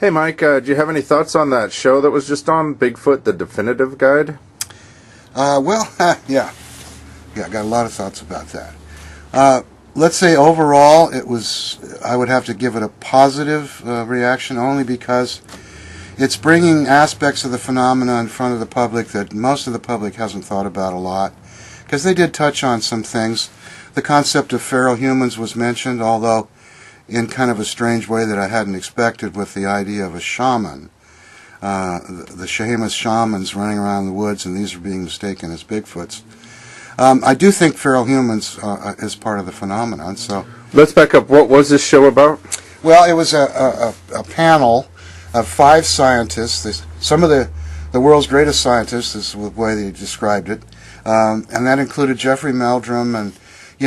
Hey Mike, do you have any thoughts on that show that was just on, Bigfoot, the Definitive Guide? Well, yeah, I got a lot of thoughts about that. Let's say overall, I would have to give it a positive reaction, only because it's bringing aspects of the phenomena in front of the public that most of the public hasn't thought about a lot, because they did touch on some things. The concept of feral humans was mentioned, although in kind of a strange way that I hadn't expected, with the idea of a shaman. The famous shamans running around the woods, and these are being mistaken as Bigfoots. I do think feral humans is part of the phenomenon. So let's back up. What was this show about? Well, it was a panel of 5 scientists. Some of the world's greatest scientists, is the way they described it, and that included Jeffrey Meldrum. And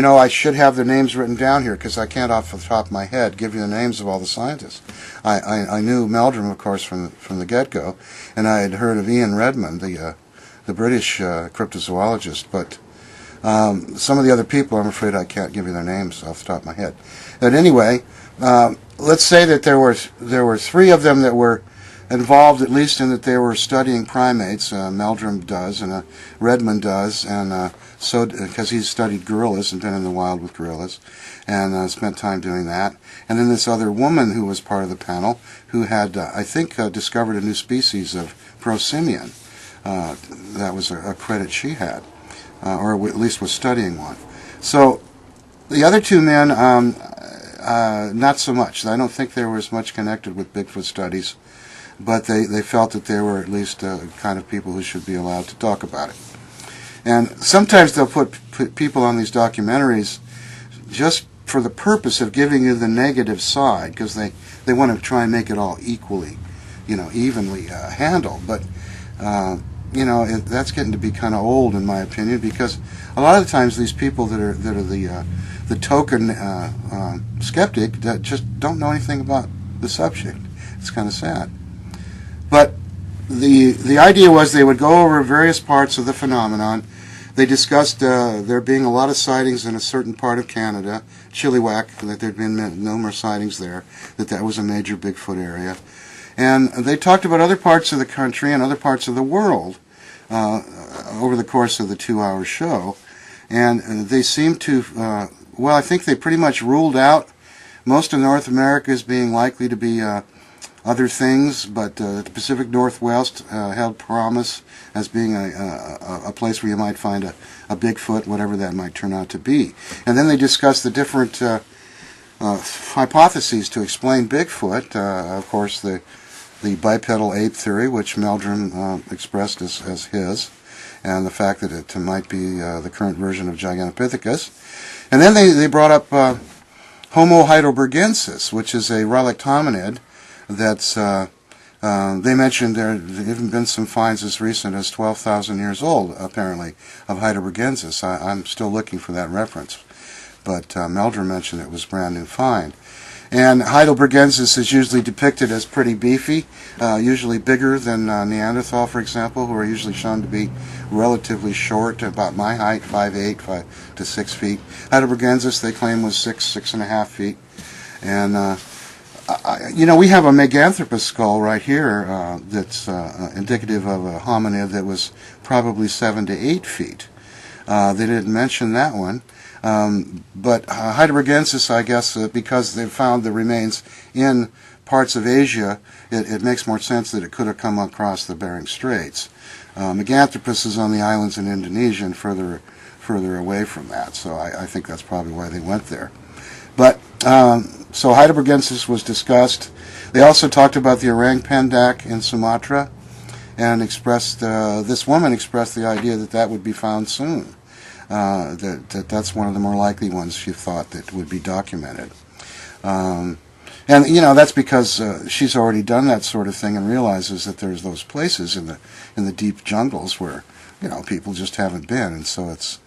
I should have their names written down here, because I can't off the top of my head give you the names of all the scientists. I knew Meldrum, of course, from the get-go, and I had heard of Ian Redmond, the British cryptozoologist, but some of the other people, I'm afraid I can't give you their names off the top of my head. But anyway, let's say that there were 3 of them that were involved, at least in that they were studying primates. Meldrum does, and Redmond does, and so because he's studied gorillas and been in the wild with gorillas, and spent time doing that. And then this other woman who was part of the panel, who had, I think, discovered a new species of prosimian. That was a credit she had, or at least was studying one. So the other 2 men, not so much. I don't think they were as much connected with Bigfoot studies, but they felt that they were at least kind of people who should be allowed to talk about it. And sometimes they'll put people on these documentaries just for the purpose of giving you the negative side, because they want to try and make it all equally, evenly handled. But that's getting to be kind of old, in my opinion, because a lot of the times these people that are the token skeptic that just don't know anything about the subject. It's kind of sad. But the idea was they would go over various parts of the phenomenon. They discussed there being a lot of sightings in a certain part of Canada, Chilliwack, that there'd been numerous sightings there, that was a major Bigfoot area. And they talked about other parts of the country and other parts of the world over the course of the 2-hour show. And they seemed to, I think they pretty much ruled out most of North America as being likely to be other things, but the Pacific Northwest held promise as being a place where you might find a Bigfoot, whatever that might turn out to be. And then they discussed the different hypotheses to explain Bigfoot. Of course, the bipedal ape theory, which Meldrum expressed as his, and the fact that it might be the current version of Gigantopithecus. And then they brought up Homo heidelbergensis, which is a relict hominid that's, they mentioned there have even been some finds as recent as 12,000 years old, apparently, of heidelbergensis. I'm still looking for that reference, but Meldrum mentioned it was a brand new find. And heidelbergensis is usually depicted as pretty beefy, usually bigger than Neanderthal, for example, who are usually shown to be relatively short, about my height, 5'8", 5 to 6 feet. Heidelbergensis, they claim, was 6.5 feet. And we have a Meganthropus skull right here that's indicative of a hominid that was probably 7 to 8 feet. They didn't mention that one. But heidelbergensis, I guess, because they found the remains in parts of Asia, it makes more sense that it could have come across the Bering Straits. Meganthropus is on the islands in Indonesia and further away from that, so I think that's probably why they went there. But so heidelbergensis was discussed. They also talked about the orang pendek in Sumatra, and this woman expressed the idea that would be found soon. That's one of the more likely ones she thought that would be documented. And that's because she's already done that sort of thing and realizes that there's those places in the deep jungles where people just haven't been, and so it's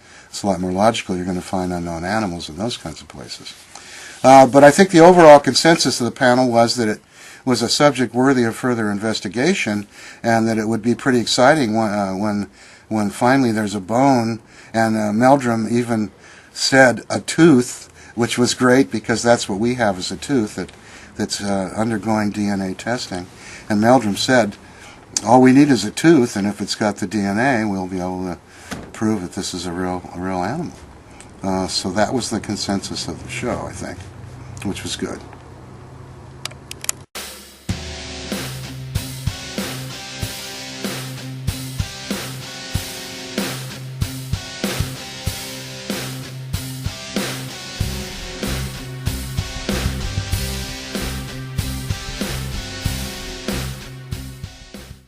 a lot more logical you're going to find unknown animals in those kinds of places. But I think the overall consensus of the panel was that it was a subject worthy of further investigation, and that it would be pretty exciting when finally there's a bone. And Meldrum even said a tooth, which was great, because that's what we have as a tooth that that's undergoing DNA testing. And Meldrum said, all we need is a tooth, and if it's got the DNA, we'll be able to prove that this is a real animal. So that was the consensus of the show, I think, which was good.